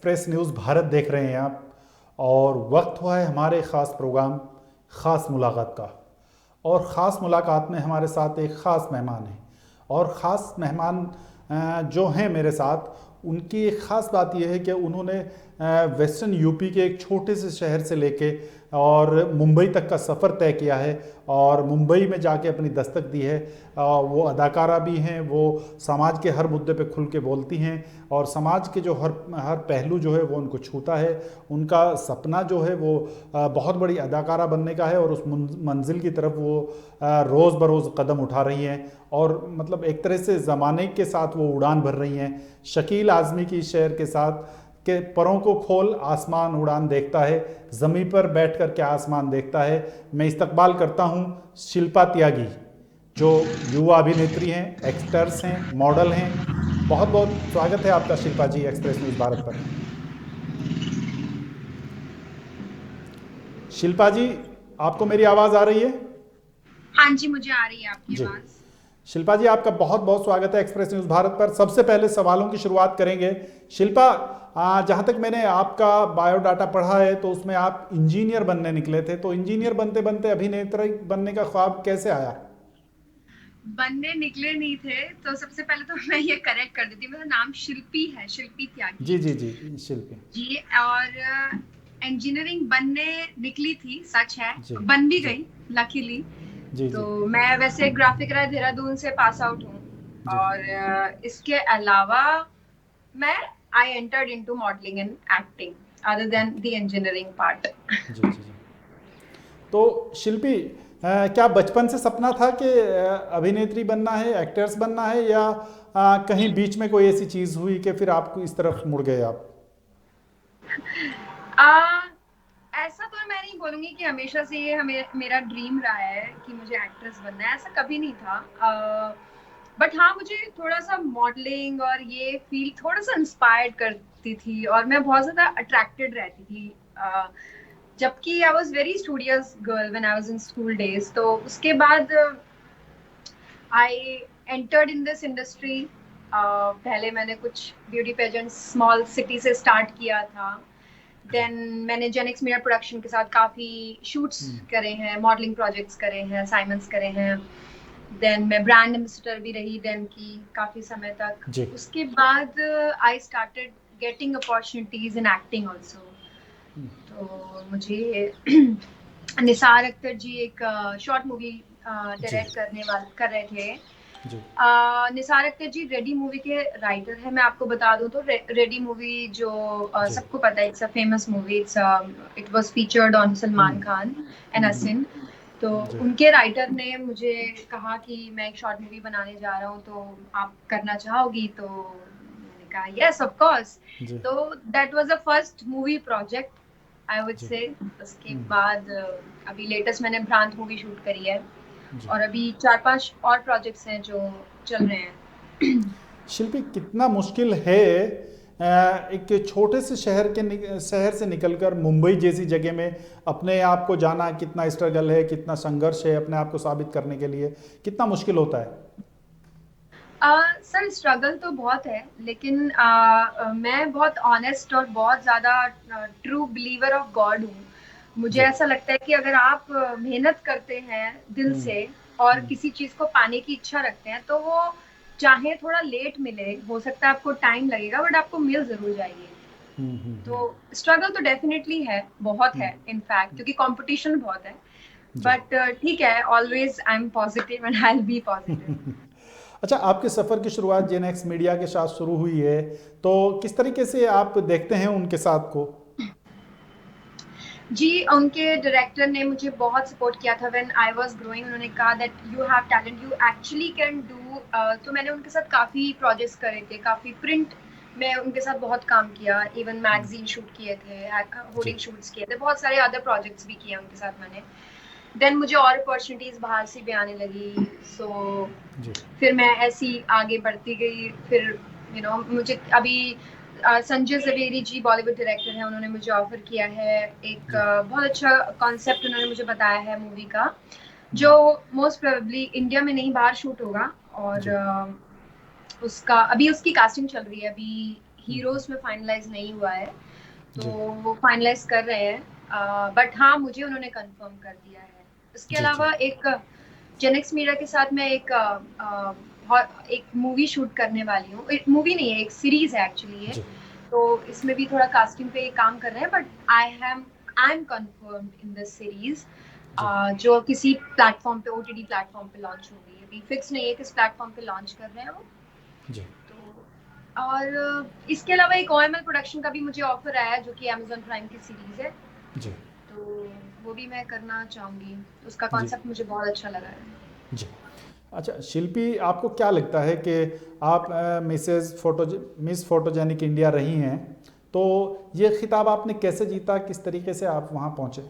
Express news Bharat देख रहे हैं आप। और वक्त हुआ है हमारे ख़ास प्रोग्राम ख़ास मुलाकात का। और ख़ास मुलाकात में हमारे साथ एक ख़ास मेहमान है। और ख़ास मेहमान जो हैं मेरे साथ, उनकी एक ख़ास बात यह है कि उन्होंने वेस्टर्न यूपी के एक छोटे से शहर से लेके और मुंबई तक का सफ़र तय किया है और मुंबई में जाके अपनी दस्तक दी है। वो अदाकारा भी हैं, वो समाज के हर मुद्दे पे खुल के बोलती हैं और समाज के जो हर हर पहलू जो है वो उनको छूता है। उनका सपना जो है वो बहुत बड़ी अदाकारा बनने का है और उस मंजिल की तरफ वो रोज़ बरोज़ कदम उठा रही हैं और मतलब एक तरह से ज़माने के साथ वो उड़ान भर रही हैं। शकील आज़मी की शेर के साथ के परों को खोल आसमान उड़ान देखता है, ज़मीं पर बैठ कर के आसमान देखता है। मैं इस्तकबाल करता हूँ शिल्पा त्यागी, जो युवा अभिनेत्री हैं, एक्टर्स हैं, मॉडल हैं। बहुत बहुत स्वागत है आपका शिल्पा जी एक्सप्रेस न्यूज़ भारत पर। शिल्पा जी, आपको मेरी आवाज़ आ रही है? हाँ जी, मुझे आ रही है आपकी जी। आवाज़। शिल्पा जी, आपका बहुत बहुत स्वागत है एक्सप्रेस न्यूज़ भारत पर। सबसे पहले सवालों की शुरुआत करेंगे। शिल्पा, जहाँ तक मैंने आपका बायोडाटा पढ़ा है तो उसमें आप इंजीनियर बनने निकले थे, तो इंजीनियर बनते बनते अभिनेत्री बनने का ख्वाब कैसे आया? बनने निकले नहीं थे, तो सबसे पहले तो मैं ये करेक्ट कर देती हूँ, मेरा नाम शिल्पी है, शिल्पी जी त्यागी। जी जी, शिल्पी जी। और इंजीनियरिंग बनने निकली थी, सच है। जी बन भी जी गई, लकीली। जी जी तो मैं वैसे ग्राफिक राय देहरादून से पास आउट हूँ। जी और इसके अलावा मैं I entered into modelling and acting other than the engineering part. जी जी जी। तो शिल्पी, क्या बचपन से सपना था कि अभिनेत्री बनना है, एक्टर्स बनना है, या कहीं बीच में कोई ऐसी चीज़ हुई कि फिर आपको इस तरफ मुड़ गए आप? आ, ऐसा तो मैं नहीं बोलूंगी कि हमेशा से ये मेरा ड्रीम रहा है कि मुझे एक्ट्रेस बनना है, ऐसा कभी नहीं था। बट हाँ, मुझे थोड़ा सा मॉडलिंग और ये फील्ड थोड़ा सा इंस्पायर्ड करती थी और मैं बहुत ज्यादा अट्रैक्टेड रहती थी। जबकि I was very studious girl when I was in school days. तो उसके बाद I entered in this industry. पहले मैंने कुछ ब्यूटी पेजेंट स्मॉल सिटी से स्टार्ट किया था। देन मैंने जेनिक्स मीडिया प्रोडक्शन के साथ काफी शूट्स करे हैं, मॉडलिंग प्रोजेक्ट्स करे हैं, असाइनमेंट्स करे हैं। देन मैं ब्रांड एम्बेसडर भी रही डेन की काफी समय तक। जी उसके बाद I started getting opportunities in acting also. तो मुझे निसार अख्तर जी एक शॉर्ट मूवी जी डायरेक्ट कर रहे थे। जी निसार अख्तर जी रेडी मूवी के राइटर है। मैं आपको बता दूं तो रेडी मूवी जो जी। सबको पता है, it's a famous movie. It was featured on Salman Khan and हसीन। तो जी उनके राइटर ने मुझे कहा कि मैं एक शॉर्ट मूवी बनाने जा रहा हूँ, तो आप करना चाहोगी? तो मैंने कहा यस ऑफ कोर्स। जी तो that was the first movie project I would जी से। उसके बाद अभी लेटेस्ट मैंने भ्रांत मूवी शूट करी है जी। और अभी 4-5 और प्रोजेक्ट्स हैं जो चल रहे हैं। शिल्पी, कितना मुश्किल है एक छोटे से शहर से निकलकर मुंबई जैसी जगह में अपने आप को जाना? कितना स्ट्रगल है, कितना संघर्ष है अपने आप को साबित करने के लिए, कितना मुश्किल होता है? सर, स्ट्रगल तो बहुत है, लेकिन मैं बहुत ऑनेस्ट और बहुत ज्यादा ट्रू बिलीवर ऑफ गॉड हूँ। मुझे जी। ऐसा लगता है कि अगर आप मेहनत करते हैं दिल से और किसी चीज को पाने की इच्छा रखते हैं, तो वो चाहे थोड़ा लेट मिले, हो सकता है आपको टाइम लगेगा, बट आपको मिल जरूर जाएगी। तो स्ट्रगल तो डेफिनेटली है, बहुत है इनफैक्ट, क्योंकि कंपटीशन बहुत है। जी। बट ठीक है, always I am positive and I will be positive. अच्छा, आपके सफ़र की शुरुआत जेनेक्स मीडिया के साथ शुरू हुई है, तो किस तरीके से आप देखते हैं उनके साथ को? जी, उनके डायरेक्टर ने मुझे बहुत सपोर्ट किया था व्हेन आई वाज ग्रोइंग। उन्होंने कहा that you have talent, you actually can do. तो मैंने उनके साथ काफ़ी प्रोजेक्ट्स करे थे, काफ़ी प्रिंट में उनके साथ बहुत काम किया। इवन मैगजीन शूट किए थे, जी होर्डिंग शूट्स किए थे, बहुत सारे अदर प्रोजेक्ट्स भी किए उनके साथ मैंने। देन मुझे और अपॉर्चुनिटीज़ बाहर से भी आने लगी। सो जी फिर मैं ऐसी आगे बढ़ती गई। फिर मुझे अभी संजय जवेरी जी बॉलीवुड डायरेक्टर हैं, उन्होंने मुझे ऑफर किया है एक जी बहुत अच्छा कॉन्सेप्ट उन्होंने मुझे बताया है मूवी का, जो मोस्ट प्रोबेबली इंडिया में नहीं बाहर शूट होगा। और जी उसका अभी उसकी कास्टिंग चल रही है। अभी हीरोज में फाइनलाइज नहीं हुआ है, तो जी वो फाइनलाइज कर रहे हैं। बट हाँ, मुझे उन्होंने कंफर्म कर दिया है। इसके जी जी अलावा एक जेनेक्स मीडिया के साथ मैं एक मूवी शूट करने वाली हूँ। एक मूवी नहीं है, एक सीरीज है एक्चुअली ये। जी तो इसमें भी थोड़ा कास्टिंग पे काम कर रहे हैं, but I am confirmed in this series, जी जो किसी प्लेटफॉर्म पे, ओटीटी प्लेटफॉर्म पे लॉन्च होगी। अभी फिक्स नहीं है किस प्लेटफॉर्म पे लॉन्च कर रहे हैं वो। जी तो और इसके अलावा एक ओएमएल प्रोडक्शन का भी मुझे ऑफर आया है, जो कि अमेजोन प्राइम की सीरीज है। जी तो वो भी मैं करना चाहूंगी। उसका जी कॉन्सेप्ट मुझे बहुत अच्छा लगा है। जी। अच्छा शिल्पी, आपको क्या लगता है कि आप मिस फोटोजेनिक इंडिया रही हैं, तो ये खिताब आपने कैसे जीता, किस तरीके से आप वहाँ पहुँचे?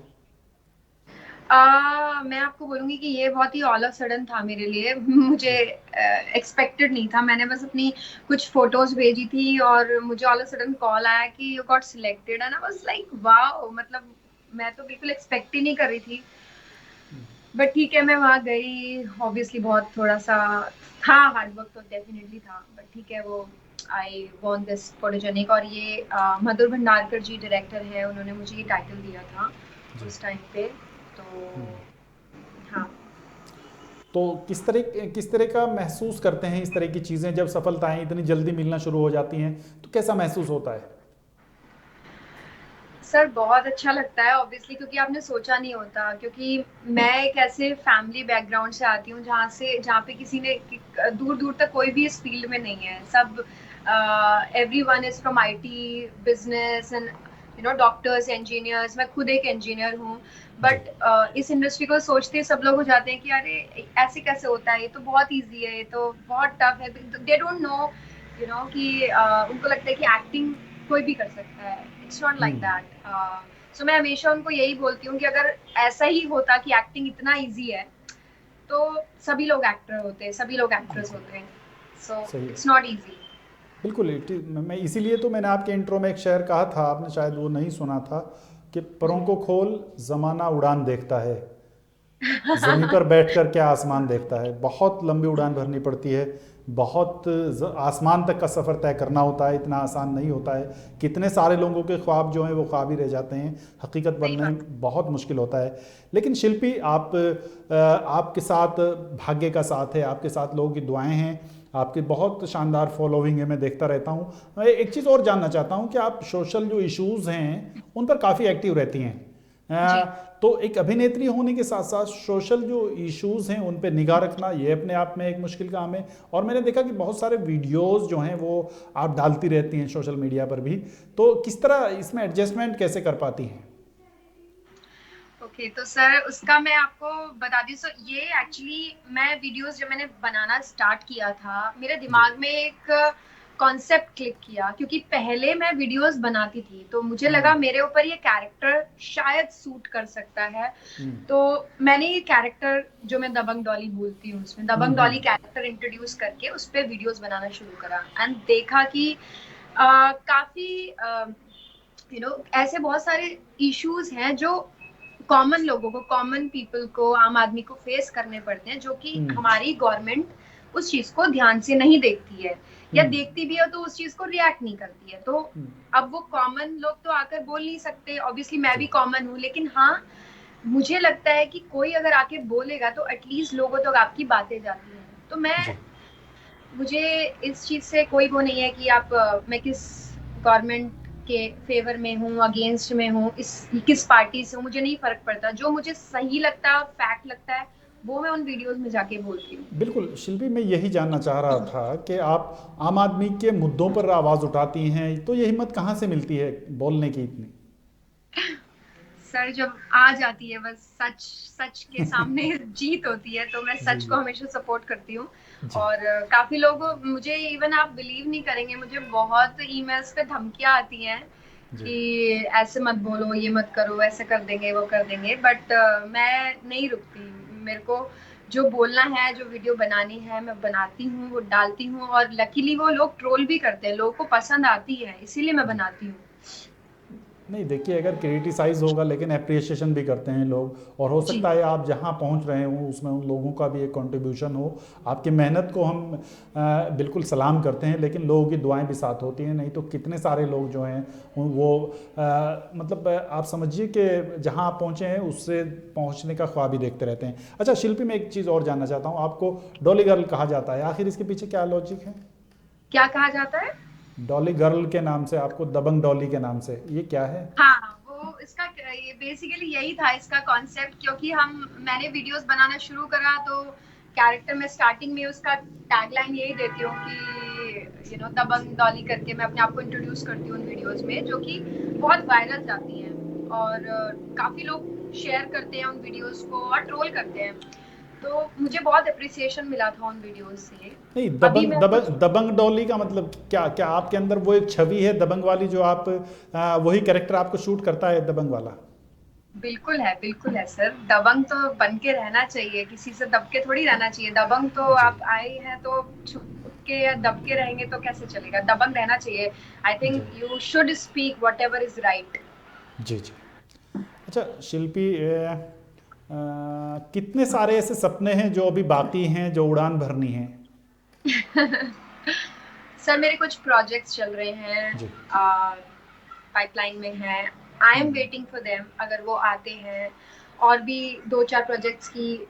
मैं आपको बोलूंगी कि ये बहुत ही ऑल ऑफ सडन था मेरे लिए। मुझे जी एक्सपेक्टेड नहीं था। मैंने बस अपनी कुछ फोटोज भेजी थी और मुझे ऑल ऑफ सडन कॉल आया कि you got selected, and I was like wow. मतलब मैं तो बिल्कुल एक्सपेक्ट ही नहीं कर रही थी। बट ठीक है, मैं वहाँ गई। ऑब्वियसली बहुत थोड़ा सा था, हार्ड वर्क तो डेफिनेटली था, बट ठीक है। वो आई वॉन्ट दिस फोटोजेनिक, और ये मधुर भंडारकर जी डायरेक्टर है, उन्होंने मुझे ये टाइटल दिया था जी। उस टाइम पे। तो हाँ। तो किस तरह का महसूस करते हैं इस तरह की चीज़ें, जब सफलताएं इतनी जल्दी मिलना शुरू हो जाती हैं, तो कैसा महसूस होता है? सर बहुत अच्छा लगता है ऑब्वियसली, क्योंकि आपने सोचा नहीं होता। क्योंकि मैं एक ऐसे फैमिली बैकग्राउंड से आती हूँ जहाँ पे किसी ने दूर दूर तक कोई भी इस फील्ड में नहीं है। सब everyone is from IT, business and doctors, engineers. मैं खुद एक इंजीनियर हूँ। जी बट इस इंडस्ट्री को सोचते सब लोग हो जाते हैं कि अरे ऐसे कैसे होता है, ये तो बहुत ईजी है, ये तो बहुत टफ है। दे डोंट नो कि उनको लगता है कि एक्टिंग कोई भी कर सकता है। It's not like that. So मैं हमेशा उनको यही बोलती हूँ कि अगर ऐसा ही होता कि एक्टिंग इतना इजी है, तो सभी लोग एक्टर होते हैं, सभी लोग एक्ट्रेस बिल्कुल होते हैं। सो सही है। It's not easy. बिल्कुल मैं इसीलिए तो मैंने आपके इंट्रो में एक शेर कहा था, आपने शायद वो नहीं सुना था, कि परों जी। को खोल ज़माना उड़ान देखता है, ज़मीं पर बैठ कर क्या आसमान देखता है। बहुत लंबी उड़ान भरनी पड़ती है, बहुत आसमान तक का सफ़र तय करना होता है, इतना आसान नहीं होता है। कितने सारे लोगों के ख्वाब जो हैं वो ख्वाब ही रह जाते हैं, हकीकत सही बनने बात। बहुत मुश्किल होता है। लेकिन शिल्पी, आपके साथ भाग्य का साथ है, आपके साथ लोगों की दुआएं हैं, आपकी बहुत शानदार फॉलोइंग है, मैं देखता रहता हूँ। मैं एक चीज़ और जानना चाहता हूँ कि आप सोशल जो इश्यूज़ हैं उन पर काफ़ी एक्टिव रहती हैं। जी। तो एक अभिनेत्री होने के साथ साथ सोशल जो इश्यूज हैं उन पे निगाह रखना, ये अपने आप में एक मुश्किल काम है। और मैंने देखा कि बहुत सारे वीडियोस जो हैं वो आप डालती रहती हैं सोशल मीडिया पर भी, तो किस तरह इसमें एडजस्टमेंट कैसे कर पाती हैं? ओके, तो सर उसका मैं आपको बता दी। सो ये एक्चुअली मैं वीडियोस जब मैंने बनाना स्टार्ट किया था, मेरे जी दिमाग में एक कॉन्सेप्ट क्लिक किया। क्योंकि पहले मैं वीडियोस बनाती थी तो मुझे लगा मेरे ऊपर ये कैरेक्टर शायद सूट कर सकता है। तो मैंने ये कैरेक्टर, जो मैं दबंग डॉली बोलती हूँ, उसमें दबंग डॉली कैरेक्टर इंट्रोड्यूस करके उस पर वीडियोस बनाना शुरू करा। एंड देखा कि काफी ऐसे बहुत सारे इश्यूज हैं जो कॉमन लोगों को, कॉमन पीपल को, आम आदमी को फेस करने पड़ते हैं, जो कि हमारी गवर्नमेंट उस चीज को ध्यान से नहीं देखती है, या देखती भी है तो उस चीज को रिएक्ट नहीं करती है। तो अब वो कॉमन लोग तो आकर बोल नहीं सकते, ऑब्वियसली मैं जी भी कॉमन हूँ, लेकिन हाँ, मुझे लगता है कि कोई अगर आके बोलेगा तो एटलीस्ट लोगों तक आपकी बातें जाती हैं। तो जी मुझे इस चीज से कोई वो नहीं है कि मैं किस गवर्नमेंट के फेवर में हूँ, अगेंस्ट में हूँ, किस पार्टी से हूँ, मुझे नहीं फर्क पड़ता। जो मुझे सही लगता है, फैक्ट लगता है, वो मैं उन वीडियोस में जाके बोलती हूँ। बिल्कुल शिल्पी, मैं यही जानना चाह रहा था कि आप आम आदमी के मुद्दों पर आवाज़ उठाती हैं, तो ये हिम्मत कहाँ से मिलती है बोलने की इतनी? सर जब आ जाती है बस सच, सच के सामने जीत होती है, तो मैं जी सच को जी हमेशा सपोर्ट करती हूँ। जी और काफी लोग, मुझे इवन आप बिलीव नहीं करेंगे, मुझे बहुत ईमेल्स पे धमकियां आती हैं जी कि ऐसे मत बोलो, ये मत करो, ऐसे कर देंगे, वो कर देंगे। बट मैं नहीं रुकती। मेरे को जो बोलना है, जो वीडियो बनानी है, मैं बनाती हूँ, वो डालती हूँ। और लकीली वो लोग ट्रोल भी करते हैं, लोगों को पसंद आती है, इसीलिए मैं जी। बनाती हूँ। नहीं देखिए, अगर क्रिटिसाइज होगा लेकिन अप्रिसिएशन भी करते हैं लोग, और हो जी। सकता है आप जहां पहुंच रहे हो उसमें उन लोगों का भी एक कंट्रीब्यूशन हो। आपकी मेहनत को हम बिल्कुल सलाम करते हैं, लेकिन लोगों की दुआएं भी साथ होती हैं, नहीं तो कितने सारे लोग जो हैं वो मतलब आप समझिए कि जहां आप पहुंचे हैं उससे पहुंचने का ख्वाब ही देखते रहते हैं। अच्छा शिल्पी, मैं एक चीज़ और जानना चाहता हूँ, आपको डॉली गर्ल कहा जाता है, आखिर इसके पीछे क्या लॉजिक है? क्या कहा जाता है? डॉली गर्ल के नाम से, आपको दबंग डॉली के नाम से, ये क्या है? हाँ, वो इसका ये बेसिकली यही था इसका कॉन्सेप्ट, क्योंकि मैंने वीडियोस बनाना शुरू करा तो कैरेक्टर में स्टार्टिंग में उसका टैगलाइन यही देती हूँ कि दबंग डॉली करके मैं अपने आप को इंट्रोड्यूस करती हूँ उन वीडियोस में, जो कि बहुत वायरल जाती हैं और काफी लोग शेयर करते हैं उन वीडियोस को और ट्रोल करते हैं। तो मुझे बहुत अप्रिसिएशन मिला था उन वीडियोस से। नहीं, अभी दबंग मैं दबंग कुछ दबंग डॉली का मतलब क्या? क्या आपके अंदर वो एक छवि है दबंग वाली, जो आप वही कैरेक्टर आपको शूट करता है दबंग वाला? बिल्कुल है सर। दबंग तो बन के रहना चाहिए, किसी से दब के थोड़ी रहना चाहिए। दबंग तो जी आप आए हैं तो छुप के या दब के रहेंगे तो कैसे चलेगा? दबंग रहना चाहिए। आई जी think you should speak whatever is right. जी जी। अच्छा शिल्पी, कितने सारे ऐसे सपने हैं जो अभी बाकी हैं, जो उड़ान भरनी है? सर मेरे कुछ प्रोजेक्ट्स चल रहे हैं, जी। पाइपलाइन में हैं। I am waiting for them, अगर वो आते हैं। और भी 2-4 प्रोजेक्ट्स की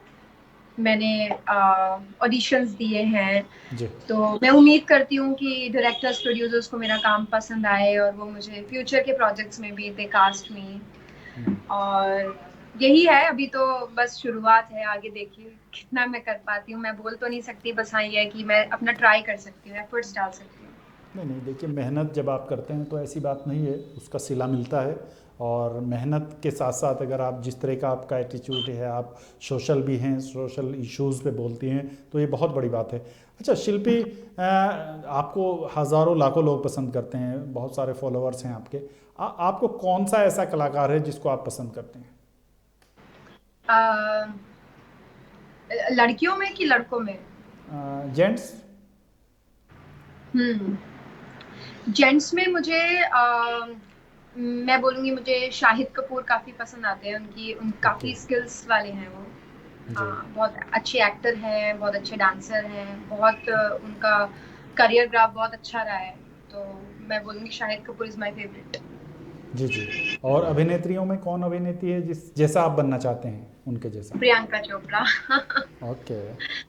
मैंने ऑडिशंस दिए हैं। जी तो मैं उम्मीद करती हूँ कि डायरेक्टर्स प्रोड्यूसर्स को मेरा काम पसंद आए और वो मुझे फ्यूचर के प्रोजेक्ट्स में भी दे कास्ट मी। और यही है, अभी तो बस शुरुआत है, आगे देखिए कितना मैं कर पाती हूँ। मैं बोल तो नहीं सकती, बस हाँ ये है कि मैं अपना ट्राई कर सकती हूँ, एफर्ट्स डाल सकती हूँ। नहीं नहीं, देखिए मेहनत जब आप करते हैं तो ऐसी बात नहीं है, उसका सिला मिलता है। और मेहनत के साथ साथ अगर आप जिस तरह का आपका एटीट्यूड है, आप सोशल भी हैं, सोशल इश्यूज़ पे बोलती हैं, तो ये बहुत बड़ी बात है। अच्छा शिल्पी, आपको हज़ारों लाखों लोग पसंद करते हैं, बहुत सारे फॉलोअर्स हैं आपके। आपको कौन सा ऐसा कलाकार है जिसको आप पसंद करते हैं? अ, लड़कियों में कि लड़कों में? जेंट्स। जेंट्स में मुझे मैं बोलूँगी मुझे शाहिद कपूर काफ़ी पसंद आते हैं। ओके। काफ़ी स्किल्स वाले हैं वो। जी बहुत अच्छे एक्टर हैं, बहुत अच्छे डांसर हैं, बहुत उनका करियर ग्राफ बहुत अच्छा रहा है। तो मैं बोलूँगी Shahid Kapoor is my favourite. जी जी। और अभिनेत्रियों में कौन अभिनेत्री है जिस जैसा आप बनना चाहते हैं, उनके जैसा? प्रियंका चोपड़ा। ओके।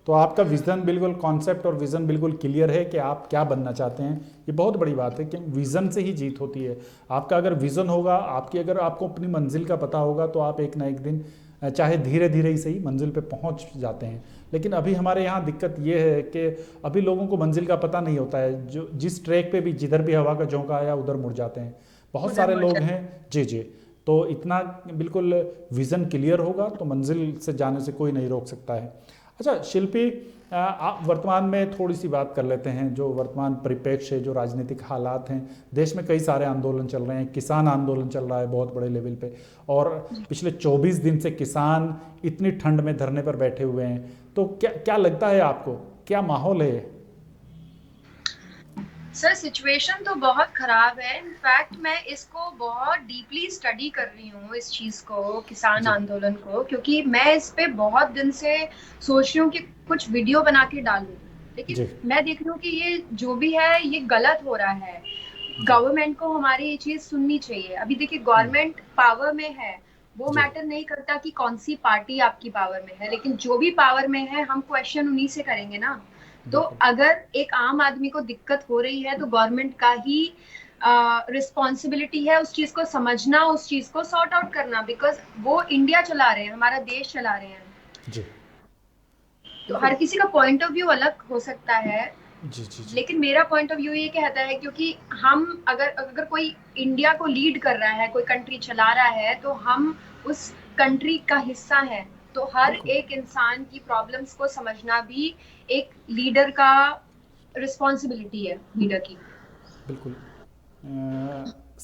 तो आपका विज़न बिल्कुल, कॉन्सेप्ट और विज़न बिल्कुल क्लियर है कि आप क्या बनना चाहते हैं। ये बहुत बड़ी बात है कि विज़न से ही जीत होती है। आपका अगर विज़न होगा, अगर आपको अपनी मंजिल का पता होगा, तो आप एक ना एक दिन चाहे धीरे धीरे ही सही मंजिल पे पहुंच जाते हैं। लेकिन अभी हमारे यहाँ दिक्कत ये है कि अभी लोगों को मंजिल का पता नहीं होता है, जो जिस ट्रैक पे भी जिधर भी हवा का झोंका आया उधर मुड़ जाते हैं। बहुत उधर सारे मुड़ लोग जाए। हैं। जी जी। तो इतना बिल्कुल विज़न क्लियर होगा तो मंजिल से जाने से कोई नहीं रोक सकता है। अच्छा शिल्पी, आप वर्तमान में थोड़ी सी बात कर लेते हैं, जो वर्तमान परिप्रेक्ष्य है, जो राजनीतिक हालात हैं। देश में कई सारे आंदोलन चल रहे हैं, किसान आंदोलन चल रहा है बहुत बड़े लेवल पे, और पिछले 24 दिन से किसान इतनी ठंड में धरने पर बैठे हुए हैं। तो क्या क्या लगता है आपको, क्या माहौल है? सर सिचुएशन तो बहुत खराब है। इनफैक्ट मैं इसको बहुत डीपली स्टडी कर रही हूँ, इस चीज को, किसान जी आंदोलन को, क्योंकि मैं इस पे बहुत दिन से सोच रही हूँ कि कुछ वीडियो बना के डालूं। लेकिन जी मैं देख रही हूँ कि ये जो भी है ये गलत हो रहा है। जी। गवर्नमेंट को हमारी ये चीज सुननी चाहिए। अभी देखिए गवर्नमेंट पावर में है, वो जी मैटर नहीं करता कि कौन सी पार्टी आपकी पावर में है, लेकिन जो भी पावर में है हम क्वेश्चन उन्हीं से करेंगे ना। तो बिल्कुल अगर एक आम आदमी को दिक्कत हो रही है तो गवर्नमेंट का ही रिस्पॉन्सिबिलिटी है उस चीज को समझना, उस चीज को सॉर्ट आउट करना, बिकॉज वो इंडिया चला रहे हैं, हमारा देश चला रहे हैं। जी। तो हर बिल्कुल। किसी का पॉइंट ऑफ व्यू अलग हो सकता है, जी जी जी। लेकिन मेरा पॉइंट ऑफ व्यू ये कहता है, क्योंकि हम अगर अगर कोई इंडिया को लीड कर रहा है, कोई कंट्री चला रहा है, तो हम उस कंट्री का हिस्सा है। तो हर बिल्कुल एक इंसान की प्रॉब्लम्स को समझना भी एक लीडर का रिस्पॉन्सिबिलिटी है, लीडर की। बिल्कुल।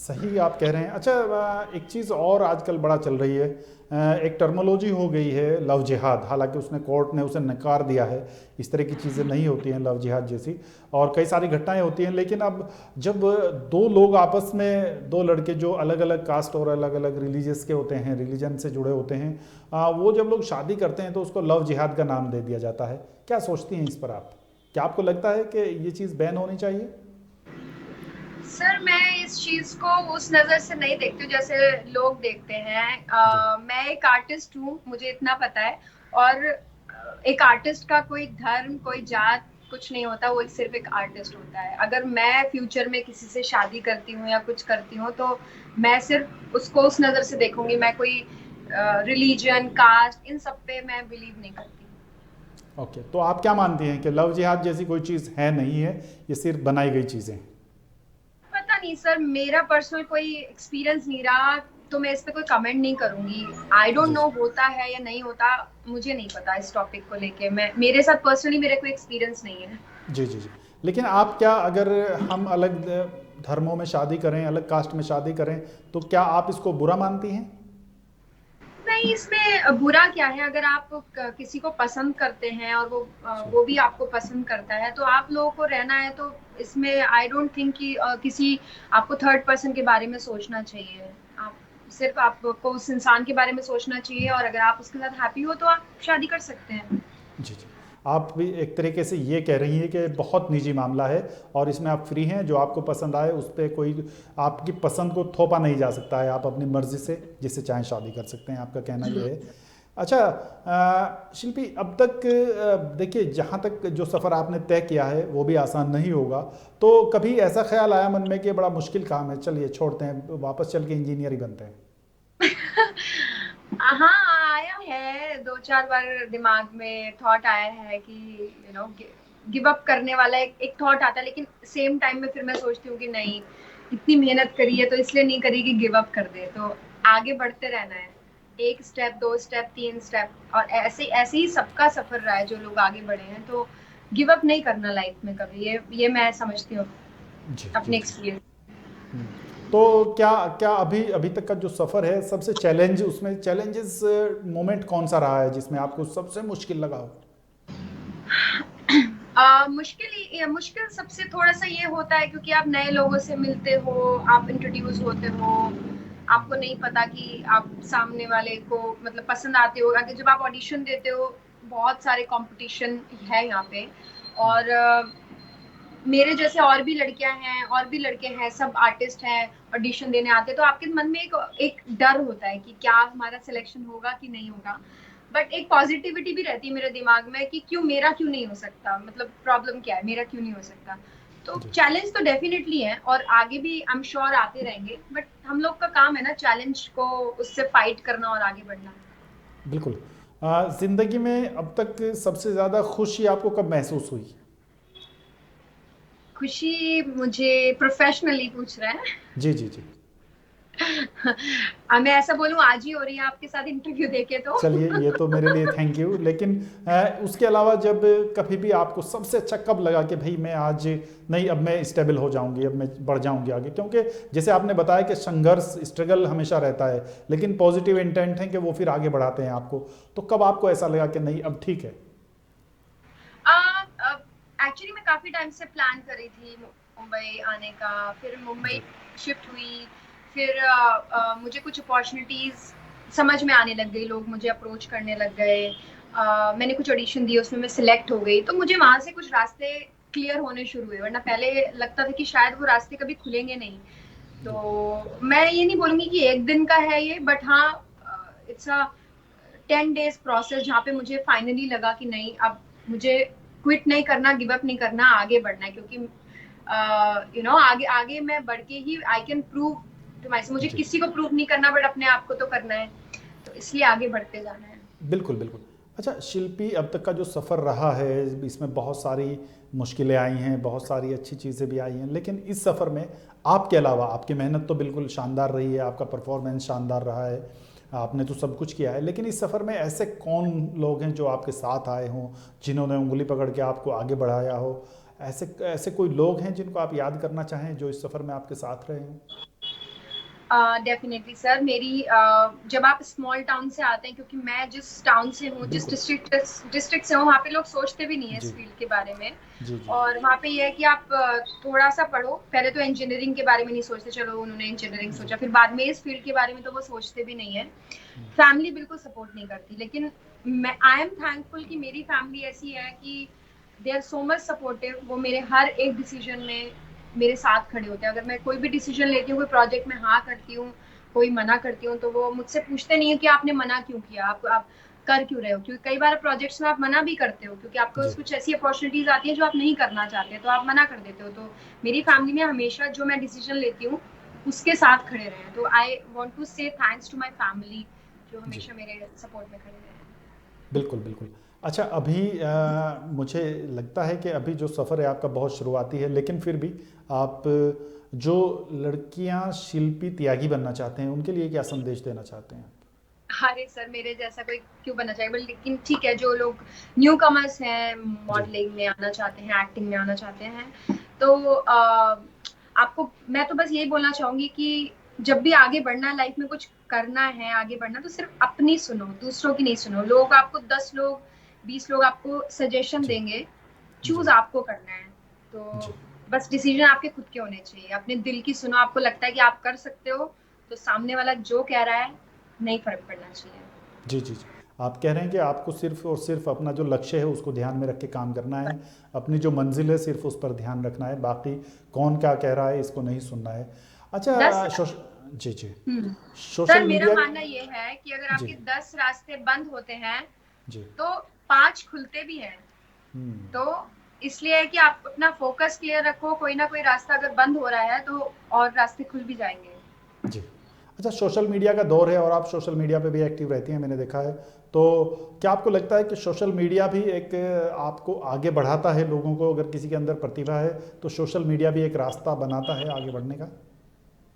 सही आप कह रहे हैं। अच्छा, एक चीज़ और आजकल बड़ा चल रही है, एक टर्मोलॉजी हो गई है लव जिहाद। हालांकि उसने कोर्ट ने उसे नकार दिया है, इस तरह की चीज़ें नहीं होती हैं लव जिहाद जैसी, और कई सारी घटनाएं होती हैं। लेकिन अब जब दो लोग आपस में, दो लड़के जो अलग अलग कास्ट और अलग अलग रिलीजियस के होते हैं, रिलीजन से जुड़े होते हैं, वो जब लोग शादी करते हैं तो उसको लव जिहाद का नाम दे दिया जाता है। क्या सोचती हैं इस पर आप? क्या आपको लगता है कि ये चीज़ बैन होनी चाहिए? सर मैं इस चीज को उस नजर से नहीं देखती हूँ जैसे लोग देखते हैं। जी मैं एक आर्टिस्ट हूँ, मुझे इतना पता है। और एक आर्टिस्ट का कोई धर्म, कोई जात कुछ नहीं होता, वो सिर्फ एक आर्टिस्ट होता है। अगर मैं फ्यूचर में किसी से शादी करती हूँ या कुछ करती हूँ तो मैं सिर्फ उसको उस नजर से देखूंगी। मैं कोई रिलीजन, कास्ट, इन सब पे मैं बिलीव नहीं करती। ओके, तो आप क्या मानती हैं कि लव जिहाद जैसी कोई चीज़ है, नहीं है, ये सिर्फ बनाई गई चीज़ें हैं? पता नहीं सर, मेरा पर्सनल कोई एक्सपीरियंस नहीं रहा, तो मैं इस पे कोई कमेंट नहीं करूंगी। आई डोंट जी नो होता है या नहीं होता, मुझे नहीं पता इस टॉपिक को लेके। मैं, मेरे साथ पर्सनली मेरे कोई एक्सपीरियंस नहीं है। जी जी जी। लेकिन आप क्या, अगर हम अलग धर्मों में शादी करें, अलग कास्ट में शादी करें, तो क्या आप इसको बुरा मानती हैं? नहीं, इसमें बुरा क्या है? अगर आप किसी को पसंद करते हैं और जी वो भी आपको पसंद करता है, तो आप लोगों को रहना है। तो इसमें आई डोंट थिंक कि किसी आपको थर्ड पर्सन के बारे में सोचना चाहिए। आप सिर्फ, आपको उस इंसान के बारे में सोचना चाहिए, और अगर आप उसके साथ हैप्पी हो तो आप शादी कर सकते हैं। जी जी। आप भी एक तरीके से ये कह रही हैं कि बहुत निजी मामला है और इसमें आप फ्री हैं, जो आपको पसंद आए उस पर कोई आपकी पसंद को थोपा नहीं जा सकता है। आप अपनी मर्जी से जिससे चाहें शादी कर सकते हैं, आपका कहना ये है। अच्छा, शिल्पी, अब तक देखिए, जहाँ तक जो सफ़र आपने तय किया है वो भी आसान नहीं होगा, तो कभी ऐसा ख्याल आया मन में कि बड़ा मुश्किल काम है, चलिए छोड़ते हैं, वापस चल के इंजीनियर ही बनते हैं? हाँ, आया है, दो चार बार दिमाग में थॉट आया है कि गिव अप करने वाला एक थॉट आता है। लेकिन सेम टाइम में फिर मैं सोचती हूँ कि नहीं, इतनी मेहनत करी है तो इसलिए नहीं करी कि गिव अप कर दे। तो आगे बढ़ते रहना है, एक स्टेप, दो स्टेप, तीन स्टेप, और ऐसे ऐसे ही सबका सफर रहा है जो लोग आगे बढ़े हैं। तो गिव अप नहीं करना लाइफ में कभी, ये मैं समझती हूँ जी जी अपने जी। एक्सपीरियंस। हम्म। तो क्या क्या अभी अभी तक का जो सफ़र है, सबसे चैलेंज, उसमें चैलेंजेस मोमेंट कौन सा रहा है जिसमें आपको सबसे मुश्किल लगा हो? मुश्किल सबसे थोड़ा सा ये होता है क्योंकि आप नए लोगों से मिलते हो, आप इंट्रोड्यूस होते हो, आपको नहीं पता कि आप सामने वाले को मतलब पसंद आते हो। अगर जब आप ऑडिशन देते हो, बहुत सारे कंपटीशन है यहाँ पे। और मेरे जैसे और भी लड़कियां हैं, और भी लड़के हैं, सब आर्टिस्ट हैं, ऑडिशन देने आते हैं। तो आपके मन में एक डर होता है कि क्या हमारा सिलेक्शन होगा कि नहीं होगा। बट एक पॉजिटिविटी भी रहती है मेरे दिमाग में कि क्यों नहीं हो सकता, मतलब प्रॉब्लम क्या है, मेरा क्यों नहीं हो सकता। तो जी चैलेंज तो डेफिनेटली है, और आगे भी आई एम श्योर आते रहेंगे। बट हम लोग का काम है ना चैलेंज को, उससे फाइट करना और आगे बढ़ना। बिल्कुल। ज़िंदगी में अब तक सबसे ज़्यादा खुशी आपको कब महसूस हुई? खुशी, मुझे प्रोफेशनली पूछ रहे हैं? जी जी जी। मैं ऐसा बोलूं, आज ही हो रही है आपके साथ इंटरव्यू देके तो। चलिए, ये तो मेरे लिए थैंक यू। लेकिन उसके अलावा जब कभी भी आपको सबसे अच्छा कब लगा कि भाई मैं आज, नहीं, अब मैं स्टेबल हो जाऊंगी, अब मैं बढ़ जाऊंगी आगे? क्योंकि जैसे आपने बताया कि संघर्ष, स्ट्रगल हमेशा रहता है, लेकिन पॉजिटिव इंटेंट है कि वो फिर आगे बढ़ाते हैं आपको। तो कब आपको ऐसा लगा कि नहीं, अब ठीक है? एक्चुअली मैं काफी टाइम से प्लान कर रही थी मुंबई आने का, फिर मुंबई जी शिफ्ट हुई। फिर मुझे कुछ अपॉर्चुनिटीज समझ में आने लग गई, लोग मुझे अप्रोच करने लग गए। मैंने कुछ ऑडिशन दिए, उसमें मैं सिलेक्ट हो गई, तो मुझे वहां से कुछ रास्ते क्लियर होने शुरू हुए। वरना पहले लगता था कि शायद वो रास्ते कभी खुलेंगे नहीं। जी तो मैं ये नहीं बोलूंगी कि एक दिन का है ये, बट हाँ, इट्स अ 10 days प्रोसेस, जहाँ पे मुझे फाइनली लगा कि नहीं, अब मुझे क्विट नहीं करना, गिव अप नहीं करना, आगे बढ़ना है। क्योंकि आगे आगे मैं बढ़ के ही I can prove to myself. मुझे जी। किसी को प्रूव नहीं करना, बट अपने आप को तो करना है। तो इसलिए आगे बढ़ते जाना है। बिल्कुल बिल्कुल। अच्छा शिल्पी, अब तक का जो सफ़र रहा है, इसमें बहुत सारी मुश्किलें आई हैं, बहुत सारी अच्छी चीज़ें भी आई हैं, लेकिन इस सफ़र में आपके अलावा, आपकी मेहनत तो बिल्कुल शानदार रही है, आपका परफॉर्मेंस शानदार रहा है, आपने तो सब कुछ किया है, लेकिन इस सफ़र में ऐसे कौन लोग हैं जो आपके साथ आए हों, जिन्होंने उंगली पकड़ के आपको आगे बढ़ाया हो? ऐसे ऐसे कोई लोग हैं जिनको आप याद करना चाहें, जो इस सफ़र में आपके साथ रहे हों? डेफिनेटली सर, मेरी जब आप स्मॉल टाउन से आते हैं, क्योंकि मैं जिस टाउन से हूँ, जिस बिल्कुल। डिस्ट्रिक्ट से हूँ, वहाँ पे लोग सोचते भी नहीं है इस जी फील्ड के बारे में। जी जी और वहाँ पे ये है कि आप थोड़ा सा पढ़ो, पहले तो इंजीनियरिंग के बारे में नहीं सोचते, चलो उन्होंने इंजीनियरिंग जी। सोचा, फिर बाद में इस फील्ड के बारे में तो वो सोचते भी नहीं है। फैमिली बिल्कुल सपोर्ट नहीं करती, लेकिन मैं आई एम थैंकफुल कि मेरी फैमिली ऐसी है कि they are so much supportive. वो मेरे हर एक डिसीजन में मेरे साथ खड़े होते हैं। अगर मैं कोई भी डिसीजन लेती हूँ, कोई प्रोजेक्ट में हाँ करती हूँ, कोई मना करती हूँ, तो वो मुझसे पूछते नहीं है कि आपने मना क्यों किया, आप कर क्यों रहे हो। क्योंकि कई बार प्रोजेक्ट्स में आप मना भी करते हो, क्योंकि आपको जी कुछ ऐसी अपॉर्चुनिटीज आती है जो आप नहीं करना चाहते, तो आप मना कर देते हो। तो मेरी जी फैमिली में हमेशा जो मैं डिसीजन लेती हूँ उसके साथ खड़े रहे हैं। तो आई वॉन्ट टू से थैंक्स टू माई फैमिली, जो जी। हमेशा मेरे सपोर्ट में खड़े रहे हैं। बिल्कुल बिल्कुल। अच्छा, अभी मुझे लगता है कि अभी जो सफ़र है आपका बहुत शुरुआती है, लेकिन फिर भी आप जो लड़कियां शिल्पी त्यागी बनना चाहते हैं उनके लिए क्या संदेश देना चाहते हैं? अरे सर, मेरे जैसा कोई क्यों बनना चाहिए, बट लेकिन ठीक है, जो लोग न्यू कमर्स हैं, जी मॉडलिंग में आना चाहते हैं, एक्टिंग में आना चाहते हैं, तो आपको मैं तो बस यही बोलना चाहूंगी कि जब भी आगे बढ़ना है लाइफ में, कुछ करना है, आगे बढ़ना, तो सिर्फ अपनी सुनो, दूसरों की नहीं सुनो। लोग आपको 10 लोग 20 लोग आपको सजेशन जी देंगे, जी चूज आपको करना है। जी तो बस डिसीजन आपके खुद के होने चाहिए, अपने दिल की सुनो। आपको लगता है कि आप कर सकते हो, तो सामने वाला जो कह रहा है नहीं फर्क पड़ना चाहिए। जी जी जी। आप कह रहे हैं कि आपको सिर्फ और सिर्फ अपना जो लक्ष्य है उसको ध्यान में रख के काम करना है, अपनी जो मंजिल है सिर्फ उस पर ध्यान रखना है, बाकी कौन क्या कह रहा है इसको नहीं सुनना है। दस अच्छा जी जी। हम्म सर, सोशल मेरा मीडिया। मानना ये है कि अगर जी आपके 10 रास्ते बंद होते हैं, जी। तो 5 खुलते भी हैं। हम्म। तो इसलिए है कि आप अपना फोकस क्लियर रखो, कोई ना कोई रास्ता अगर बंद हो रहा है तो और रास्ते खुल भी जाएंगे। जी। अच्छा, सोशल मीडिया का दौर है और आप सोशल मीडिया पे भी एक्टिव रहती हैं, मैंने देखा है। तो क्या आपको लगता है कि सोशल मीडिया भी एक आपको आगे बढ़ाता है? लोगों को, अगर किसी के अंदर प्रतिभा है तो सोशल मीडिया भी एक रास्ता बनाता है आगे बढ़ने का?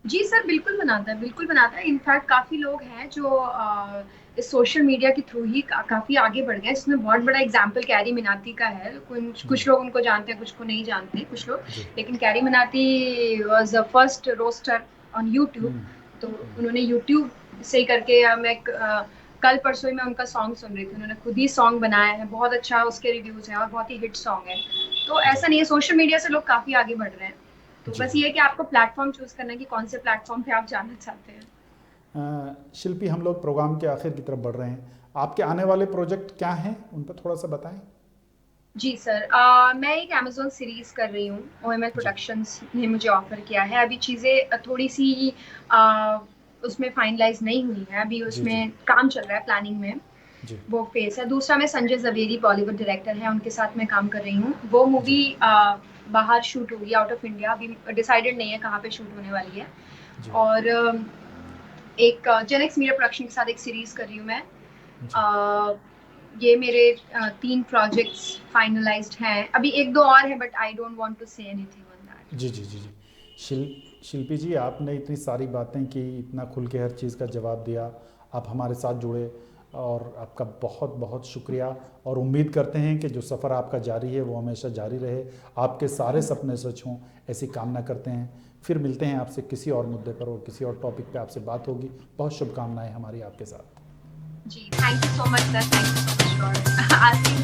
जी सर, बिल्कुल बनाता है, बिल्कुल बनाता है। इनफैक्ट काफी लोग हैं जो इस सोशल मीडिया के थ्रू ही काफी आगे बढ़ गए हैं। इसमें बहुत बड़ा एग्जाम्पल कैरी मिनाती का है। कुछ हम्म। कुछ लोग उनको जानते हैं, कुछ को नहीं जानते कुछ लोग। जी। लेकिन Carry Minati was the first roaster on YouTube. हम्म। तो उन्होंने यूट्यूब से ही करके मैं कल परसों ही मैं उनका सॉन्ग सुन रही थी। उन्होंने खुद ही सॉन्ग बनाया है, बहुत अच्छा उसके रिव्यूज हैं और बहुत ही हिट सॉन्ग है। तो जी ऐसा नहीं है, सोशल मीडिया से लोग काफी आगे बढ़ रहे हैं। तो जी बस जी। ये है कि आपको प्लेटफॉर्म चूज करना है कि कौन से प्लेटफॉर्म पे आप जाना चाहते हैं। शिल्पी, हम लोग प्रोग्राम के आखिर की तरफ बढ़ रहे हैं। आपके आने वाले प्रोजेक्ट क्या हैं, उन पर थोड़ा सा बताएं। जी सर, मैं एक अमेजोन सीरीज कर रही हूँ। ओएमएल जी प्रोडक्शंस ने मुझे ऑफर किया है। अभी चीज़ें थोड़ी सी अ, उसमें फाइनलाइज नहीं हुई है, अभी जी जी उसमें काम चल रहा है, प्लानिंग में। जी वो फेस है। दूसरा, मैं संजय जवेरी बॉलीवुड डायरेक्टर है, उनके साथ मैं काम कर रही हूँ। वो जी मूवी बाहर शूट होगी, आउट ऑफ इंडिया। अभी डिसाइडेड नहीं है कहाँ पे शूट होने वाली है। जी और एक जेनेक्स मीडिया प्रोडक्शन के साथ एक सीरीज कर रही हूँ मैं। जी अ, ये मेरे 3 प्रोजेक्ट्स फाइनलाइज्ड हैं। अभी एक दो और है, but I don't want to say anything on that. जी जी जी जी। शिल्पी जी, आपने इतनी सारी बातें की, इतना खुल के हर चीज़ का जवाब दिया, आप हमारे साथ जुड़े, और आपका बहुत बहुत शुक्रिया। और उम्मीद करते हैं कि जो सफ़र आपका जारी है वो हमेशा जारी रहे, आपके सारे सपने सच हों, ऐसी कामना करते हैं। फिर मिलते हैं आपसे किसी और मुद्दे पर और किसी और टॉपिक पे आपसे बात होगी। बहुत शुभकामनाएं हमारी आपके साथ। जी, thank you so much sir, thank you so much for asking